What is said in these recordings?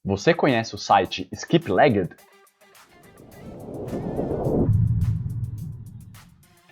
Você conhece o site Skip-Legged?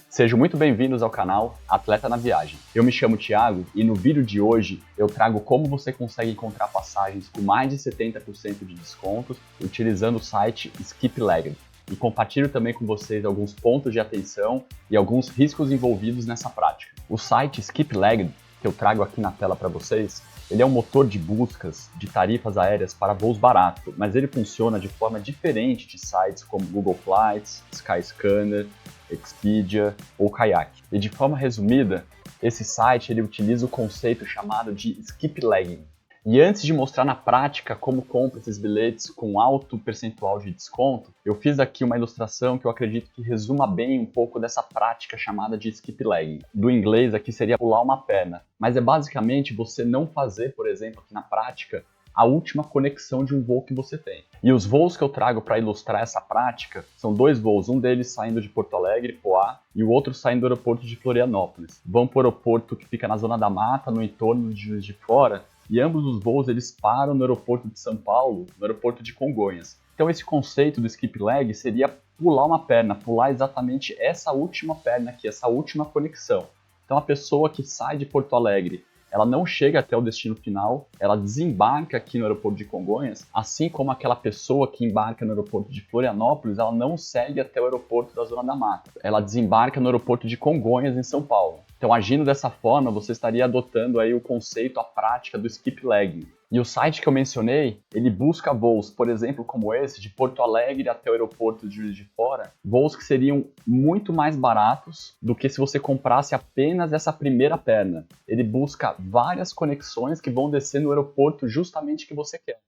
Sejam muito bem-vindos ao canal Atleta na Viagem. Eu me chamo Thiago e no vídeo de hoje eu trago como você consegue encontrar passagens com mais de 70% de descontos utilizando o site Skip-Legged. E compartilho também com vocês alguns pontos de atenção e alguns riscos envolvidos nessa prática. O site Skip-Legged, que eu trago aqui na tela para vocês, ele é um motor de buscas de tarifas aéreas para voos baratos, mas ele funciona de forma diferente de sites como Google Flights, Skyscanner, Expedia ou Kayak. E de forma resumida, esse site ele utiliza o conceito chamado de skip-legging. E antes de mostrar na prática como compra esses bilhetes com alto percentual de desconto, eu fiz aqui uma ilustração que eu acredito que resuma bem um pouco dessa prática chamada de skip-legging. Do inglês aqui seria pular uma perna, mas é basicamente você não fazer, por exemplo, aqui na prática, a última conexão de um voo que você tem. E os voos que eu trago para ilustrar essa prática são dois voos, um deles saindo de Porto Alegre, Poá, e o outro saindo do aeroporto de Florianópolis. Vão para o aeroporto que fica na Zona da Mata, no entorno de Juiz de Fora, e ambos os voos eles param no aeroporto de São Paulo, no aeroporto de Congonhas. Então esse conceito do skip leg seria pular uma perna, pular exatamente essa última perna aqui, essa última conexão. Então a pessoa que sai de Porto Alegre, ela não chega até o destino final, ela desembarca aqui no aeroporto de Congonhas, assim como aquela pessoa que embarca no aeroporto de Florianópolis, ela não segue até o aeroporto da Zona da Mata. Ela desembarca no aeroporto de Congonhas, em São Paulo. Então, agindo dessa forma, você estaria adotando aí o conceito, a prática do skip legging. E o site que eu mencionei, ele busca voos, por exemplo, como esse, de Porto Alegre até o aeroporto de Juiz de Fora, voos que seriam muito mais baratos do que se você comprasse apenas essa primeira perna. Ele busca várias conexões que vão descer no aeroporto justamente que você quer.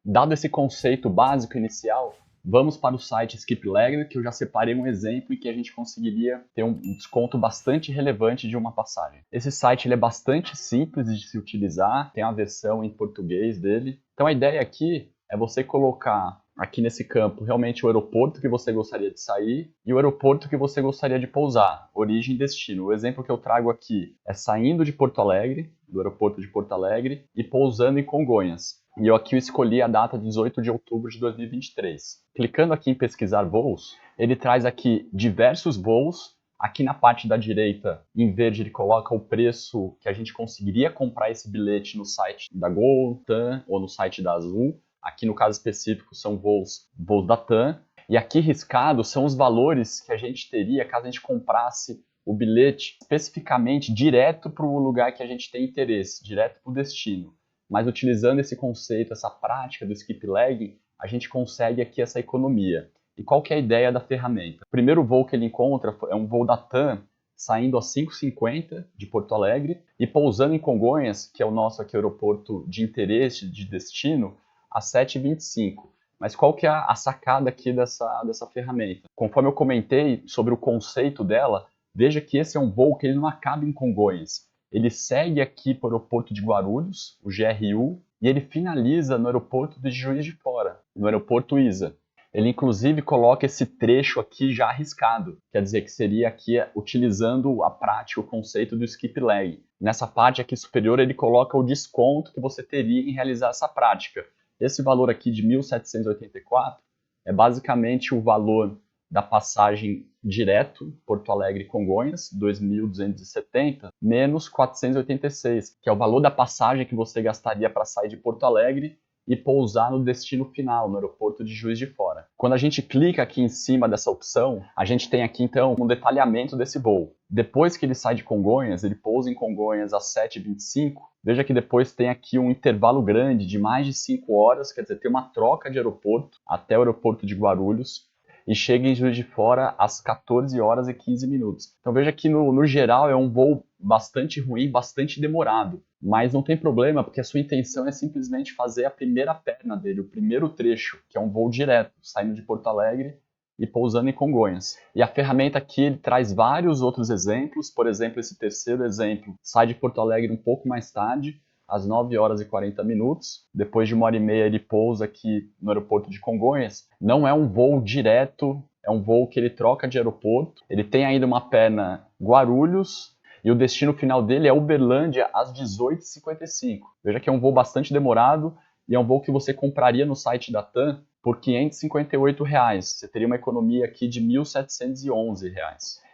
Dado esse conceito básico inicial, vamos para o site Skip-Legged, que eu já separei um exemplo em que a gente conseguiria ter um desconto bastante relevante de uma passagem. Esse site ele é bastante simples de se utilizar, tem a versão em português dele. Então a ideia aqui é você colocar aqui nesse campo realmente o aeroporto que você gostaria de sair e o aeroporto que você gostaria de pousar, origem e destino. O exemplo que eu trago aqui é saindo de Porto Alegre, do aeroporto de Porto Alegre, e pousando em Congonhas. E eu aqui escolhi a data 18 de outubro de 2023. Clicando aqui em pesquisar voos, ele traz aqui diversos voos. Aqui na parte da direita, em verde, ele coloca o preço que a gente conseguiria comprar esse bilhete no site da Gol, TAM ou no site da Azul. Aqui no caso específico são voos da TAM. E aqui riscado são os valores que a gente teria caso a gente comprasse o bilhete especificamente direto para o lugar que a gente tem interesse, direto para o destino. Mas utilizando esse conceito, essa prática do skip legging, a gente consegue aqui essa economia. E qual que é a ideia da ferramenta? O primeiro voo que ele encontra é um voo da TAM, saindo às 5h50 de Porto Alegre e pousando em Congonhas, que é o nosso aqui aeroporto de interesse, de destino, às 7h25. Mas qual que é a sacada aqui dessa ferramenta? Conforme eu comentei sobre o conceito dela, veja que esse é um voo que ele não acaba em Congonhas. Ele segue aqui para o aeroporto de Guarulhos, o GRU, e ele finaliza no aeroporto de Juiz de Fora, no aeroporto ISA. Ele inclusive coloca esse trecho aqui já arriscado, quer dizer que seria aqui utilizando a prática, o conceito do skip leg. Nessa parte aqui superior ele coloca o desconto que você teria em realizar essa prática. Esse valor aqui de 1.784 é basicamente o valor da passagem direto Porto Alegre-Congonhas, 2.270, menos 486, que é o valor da passagem que você gastaria para sair de Porto Alegre e pousar no destino final, no aeroporto de Juiz de Fora. Quando a gente clica aqui em cima dessa opção, a gente tem aqui então um detalhamento desse voo. Depois que ele sai de Congonhas, ele pousa em Congonhas às 7h25, veja que depois tem aqui um intervalo grande de mais de 5 horas, quer dizer, tem uma troca de aeroporto até o aeroporto de Guarulhos, e chega em Juiz de Fora às 14h15. Então veja que no geral é um voo bastante ruim, bastante demorado, mas não tem problema porque a sua intenção é simplesmente fazer a primeira perna dele, o primeiro trecho, que é um voo direto, saindo de Porto Alegre e pousando em Congonhas. E a ferramenta aqui ele traz vários outros exemplos, por exemplo, esse terceiro exemplo sai de Porto Alegre um pouco mais tarde, às 9h40. Depois de 1h30 ele pousa aqui no aeroporto de Congonhas. Não é um voo direto, é um voo que ele troca de aeroporto. Ele tem ainda uma perna Guarulhos e o destino final dele é Uberlândia às 18h55. Veja que é um voo bastante demorado e é um voo que você compraria no site da TAM por R$ 558. Você teria uma economia aqui de R$ 1.711.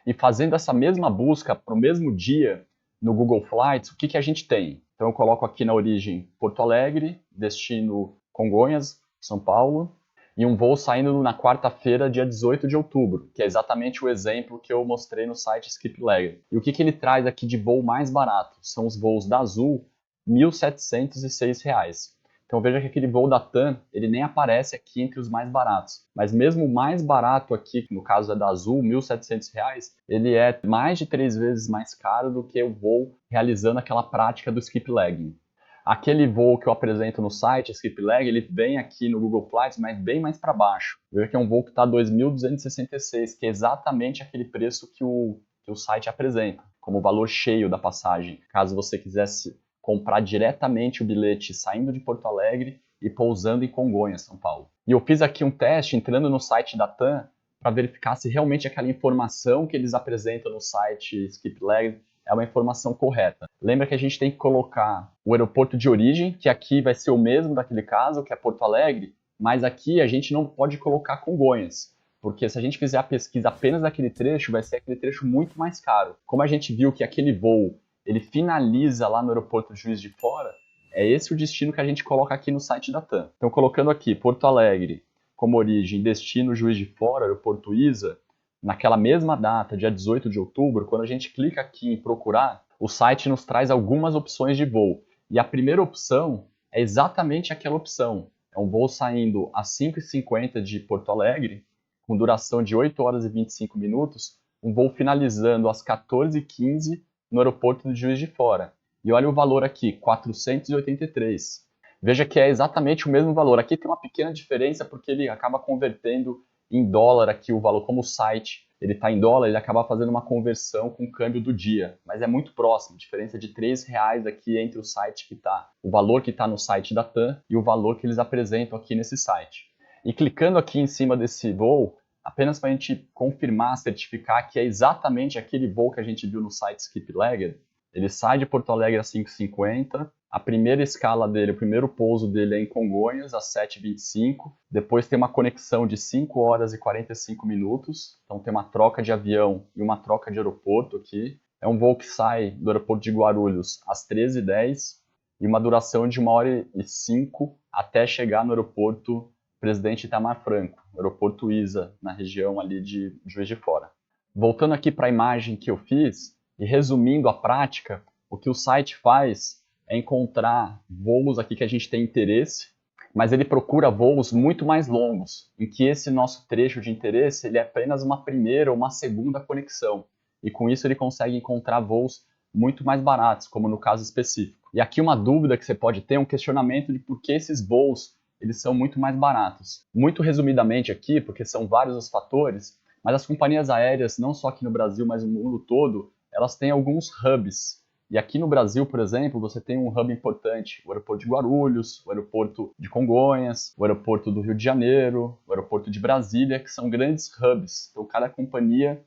E fazendo essa mesma busca para o mesmo dia no Google Flights, o que a gente tem? Então eu coloco aqui na origem Porto Alegre, destino Congonhas, São Paulo, e um voo saindo na quarta-feira, dia 18 de outubro, que é exatamente o exemplo que eu mostrei no site Skiplagger. E o que ele traz aqui de voo mais barato? São os voos da Azul, R$ 1.706. Então veja que aquele voo da TAM, ele nem aparece aqui entre os mais baratos. Mas mesmo o mais barato aqui, que no caso é da Azul, R$ 1.700, ele é mais de 3 vezes mais caro do que o voo realizando aquela prática do skip legging. Aquele voo que eu apresento no site, Skiplagger, ele vem aqui no Google Flights, mas bem mais para baixo. Veja que é um voo que está 2.266, que é exatamente aquele preço que o site apresenta, como valor cheio da passagem. Caso você quisesse comprar diretamente o bilhete saindo de Porto Alegre e pousando em Congonhas, São Paulo. E eu fiz aqui um teste entrando no site da TAM para verificar se realmente aquela informação que eles apresentam no site Skiplagger é uma informação correta. Lembra que a gente tem que colocar o aeroporto de origem, que aqui vai ser o mesmo daquele caso, que é Porto Alegre, mas aqui a gente não pode colocar Congonhas, porque se a gente fizer a pesquisa apenas daquele trecho, vai ser aquele trecho muito mais caro. Como a gente viu que aquele voo ele finaliza lá no aeroporto de Juiz de Fora, é esse o destino que a gente coloca aqui no site da TAM. Então, colocando aqui Porto Alegre como origem, destino Juiz de Fora, aeroporto ISA, naquela mesma data, dia 18 de outubro, quando a gente clica aqui em procurar, o site nos traz algumas opções de voo. E a primeira opção é exatamente aquela opção. É um voo saindo às 5h50 de Porto Alegre, com duração de 8 horas e 25 minutos, um voo finalizando às 14h15 no aeroporto de Juiz de Fora. E olha o valor aqui, 483. Veja que é exatamente o mesmo valor. Aqui tem uma pequena diferença porque ele acaba convertendo em dólar aqui o valor, como o site ele está em dólar, ele acaba fazendo uma conversão com o câmbio do dia, mas é muito próximo, diferença de R$3 aqui entre o site que está, o valor que está no site da TAM e o valor que eles apresentam aqui nesse site. E clicando aqui em cima desse voo, apenas para a gente confirmar, certificar que é exatamente aquele voo que a gente viu no site Skiplagger, ele sai de Porto Alegre às 5h50, a primeira escala dele, o primeiro pouso dele é em Congonhas, às 7h25. Depois tem uma conexão de 5 horas e 45 minutos. Então tem uma troca de avião e uma troca de aeroporto aqui. É um voo que sai do aeroporto de Guarulhos às 13h10 e uma duração de 1h05 até chegar no aeroporto Presidente Itamar Franco, aeroporto ISA, na região ali de Juiz de Fora. Voltando aqui para a imagem que eu fiz e resumindo a prática, o que o site faz é encontrar voos aqui que a gente tem interesse, mas ele procura voos muito mais longos, em que esse nosso trecho de interesse ele é apenas uma primeira ou uma segunda conexão, e com isso ele consegue encontrar voos muito mais baratos, como no caso específico. E aqui uma dúvida que você pode ter, um questionamento de por que esses voos eles são muito mais baratos. Muito resumidamente aqui, porque são vários os fatores, mas as companhias aéreas, não só aqui no Brasil, mas no mundo todo, elas têm alguns hubs. E aqui no Brasil, por exemplo, você tem um hub importante, o aeroporto de Guarulhos, o aeroporto de Congonhas, o aeroporto do Rio de Janeiro, o aeroporto de Brasília, que são grandes hubs. Então, cada companhia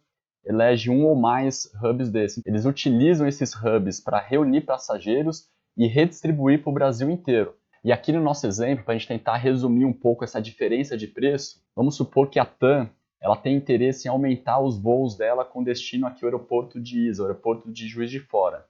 elege um ou mais hubs desses. Eles utilizam esses hubs para reunir passageiros e redistribuir para o Brasil inteiro. E aqui no nosso exemplo, para a gente tentar resumir um pouco essa diferença de preço, vamos supor que a TAM ela tem interesse em aumentar os voos dela com destino aqui ao aeroporto de ISA, o aeroporto de Juiz de Fora.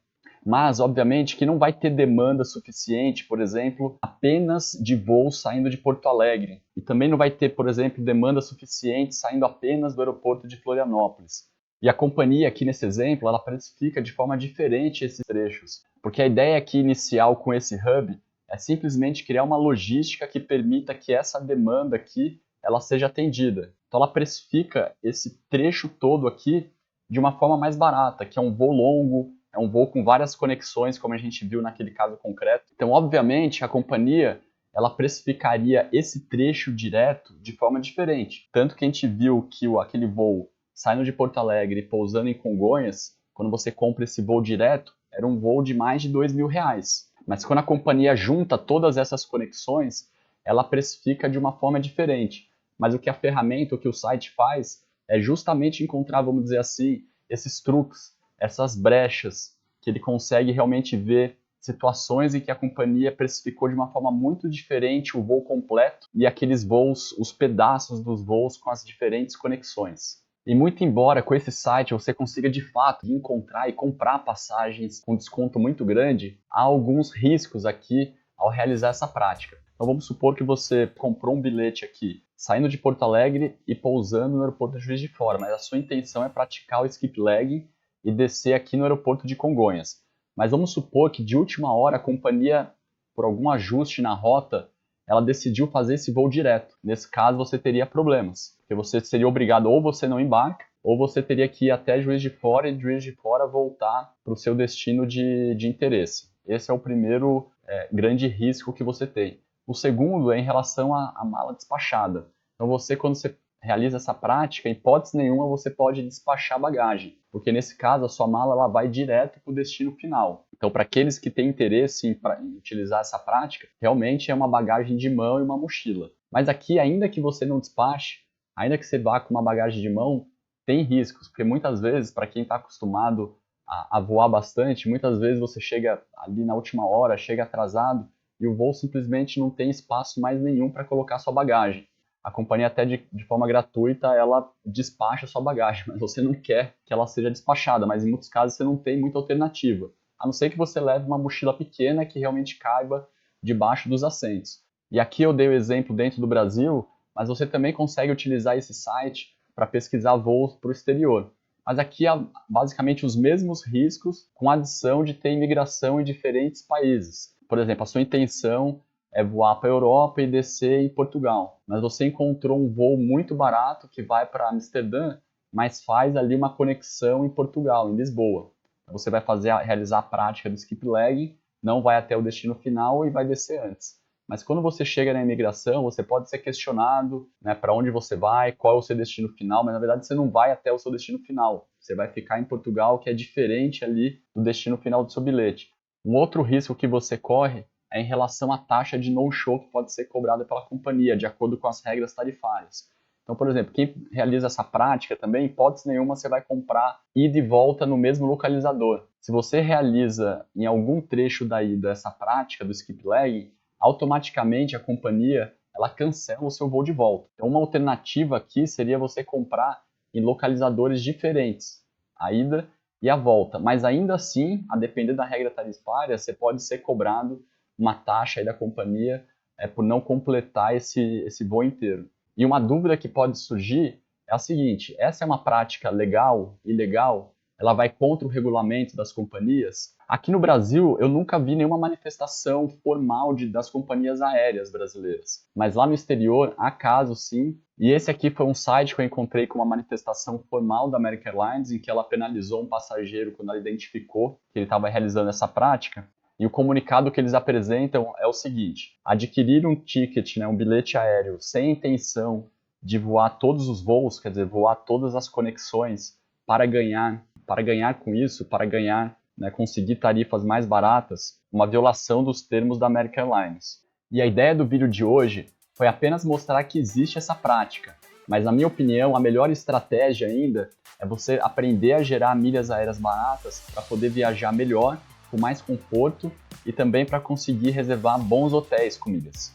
Mas, obviamente, que não vai ter demanda suficiente, por exemplo, apenas de voos saindo de Porto Alegre. E também não vai ter, por exemplo, demanda suficiente saindo apenas do aeroporto de Florianópolis. E a companhia, aqui nesse exemplo, ela precifica de forma diferente esses trechos. Porque a ideia aqui inicial com esse hub é simplesmente criar uma logística que permita que essa demanda aqui ela seja atendida. Então ela precifica esse trecho todo aqui de uma forma mais barata, que é um voo longo, é um voo com várias conexões, como a gente viu naquele caso concreto. Então, obviamente, a companhia ela precificaria esse trecho direto de forma diferente. Tanto que a gente viu que aquele voo saindo de Porto Alegre e pousando em Congonhas, quando você compra esse voo direto, era um voo de mais de R$2.000. Mas quando a companhia junta todas essas conexões, ela precifica de uma forma diferente. Mas o que a ferramenta, o que o site faz, é justamente encontrar, vamos dizer assim, esses truques, essas brechas, que ele consegue realmente ver situações em que a companhia precificou de uma forma muito diferente o voo completo e aqueles voos, os pedaços dos voos com as diferentes conexões. E muito embora com esse site você consiga de fato encontrar e comprar passagens com desconto muito grande, há alguns riscos aqui ao realizar essa prática. Então vamos supor que você comprou um bilhete aqui, saindo de Porto Alegre e pousando no aeroporto de Juiz de Fora, mas a sua intenção é praticar o skip leg e descer aqui no aeroporto de Congonhas. Mas vamos supor que de última hora a companhia, por algum ajuste na rota, ela decidiu fazer esse voo direto. Nesse caso você teria problemas, porque você seria obrigado ou você não embarca, ou você teria que ir até Juiz de Fora e de Juiz de Fora voltar para o seu destino de interesse. Esse é o primeiro grande risco que você tem. O segundo é em relação à mala despachada. Então quando você realiza essa prática, em hipótese nenhuma você pode despachar bagagem, porque nesse caso a sua mala ela vai direto para o destino final. Então, para aqueles que têm interesse em utilizar essa prática, realmente é uma bagagem de mão e uma mochila. Mas aqui, ainda que você não despache, ainda que você vá com uma bagagem de mão, tem riscos, porque muitas vezes, para quem está acostumado a voar bastante, muitas vezes você chega ali na última hora, chega atrasado, e o voo simplesmente não tem espaço mais nenhum para colocar sua bagagem. A companhia até de forma gratuita, ela despacha a sua bagagem, mas você não quer que ela seja despachada, mas em muitos casos você não tem muita alternativa. A não ser que você leve uma mochila pequena que realmente caiba debaixo dos assentos. E aqui eu dei o exemplo dentro do Brasil, mas você também consegue utilizar esse site para pesquisar voos para o exterior. Mas aqui há basicamente os mesmos riscos com a adição de ter imigração em diferentes países. Por exemplo, a sua intenção é voar para a Europa e descer em Portugal, mas você encontrou um voo muito barato que vai para Amsterdã, mas faz ali uma conexão em Portugal, em Lisboa. Você vai realizar a prática do skip leg, não vai até o destino final e vai descer antes. Mas quando você chega na imigração, você pode ser questionado, né, para onde você vai, qual é o seu destino final, mas na verdade você não vai até o seu destino final. Você vai ficar em Portugal, que é diferente ali do destino final do seu bilhete. Um outro risco que você corre é em relação à taxa de no-show que pode ser cobrada pela companhia, de acordo com as regras tarifárias. Então, por exemplo, quem realiza essa prática também, em hipótese nenhuma, você vai comprar ida e volta no mesmo localizador. Se você realiza em algum trecho da ida essa prática do skip leg, automaticamente a companhia ela cancela o seu voo de volta. Então, uma alternativa aqui seria você comprar em localizadores diferentes, a ida e a volta. Mas ainda assim, a depender da regra tarifária, você pode ser cobrado uma taxa aí da companhia por não completar esse voo inteiro. E uma dúvida que pode surgir é a seguinte: essa é uma prática legal, ilegal? Ela vai contra o regulamento das companhias? Aqui no Brasil, eu nunca vi nenhuma manifestação formal das companhias aéreas brasileiras. Mas lá no exterior, há casos sim. E esse aqui foi um site que eu encontrei com uma manifestação formal da American Airlines, em que ela penalizou um passageiro quando ela identificou que ele estava realizando essa prática. E o comunicado que eles apresentam é o seguinte: adquirir um ticket, um bilhete aéreo, sem intenção de voar todos os voos, quer dizer, voar todas as conexões para ganhar com isso, conseguir tarifas mais baratas, uma violação dos termos da American Airlines. E a ideia do vídeo de hoje foi apenas mostrar que existe essa prática, mas na minha opinião, a melhor estratégia ainda é você aprender a gerar milhas aéreas baratas para poder viajar melhor, com mais conforto e também para conseguir reservar bons hotéis com milhas.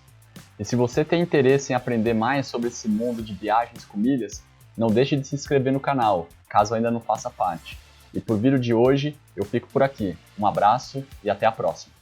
E se você tem interesse em aprender mais sobre esse mundo de viagens com milhas, não deixe de se inscrever no canal, caso ainda não faça parte. E por vídeo de hoje, eu fico por aqui. Um abraço e até a próxima.